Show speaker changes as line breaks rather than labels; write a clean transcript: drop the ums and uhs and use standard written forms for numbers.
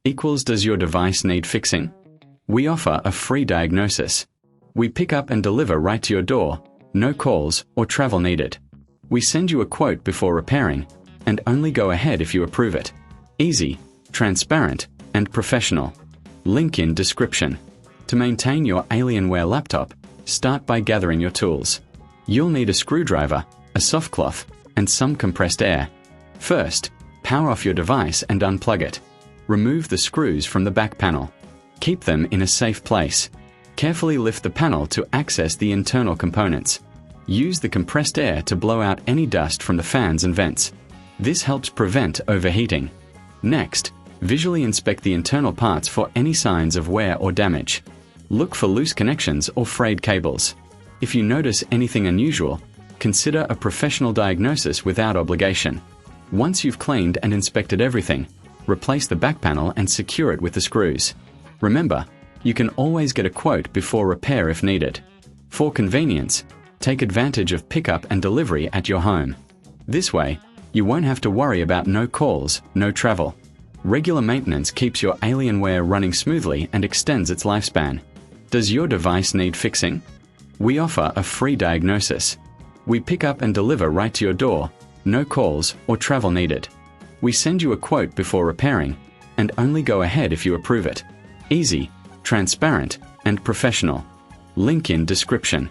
equals does your device need fixing? We offer a free diagnosis. We pick up and deliver right to your door, no calls or travel needed. We send you a quote before repairing, and only go ahead if you approve it. Easy, transparent, and professional. Link in description. To maintain your Alienware laptop, start by gathering your tools. You'll need a screwdriver, a soft cloth, and some compressed air. First, power off your device and unplug it. Remove the screws from the back panel. Keep them in a safe place. Carefully lift the panel to access the internal components. Use the compressed air to blow out any dust from the fans and vents. This helps prevent overheating. Next, visually inspect the internal parts for any signs of wear or damage. Look for loose connections or frayed cables. If you notice anything unusual, consider a professional diagnosis without obligation. Once you've cleaned and inspected everything, replace the back panel and secure it with the screws. Remember, you can always get a quote before repair if needed. For convenience, take advantage of pickup and delivery at your home. This way, you won't have to worry about no calls, no travel. Regular maintenance keeps your Alienware running smoothly and extends its lifespan. Does your device need fixing? We offer a free diagnosis. We pick up and deliver right to your door, no calls or travel needed. We send you a quote before repairing, and only go ahead if you approve it. Easy, transparent, and professional. Link in description.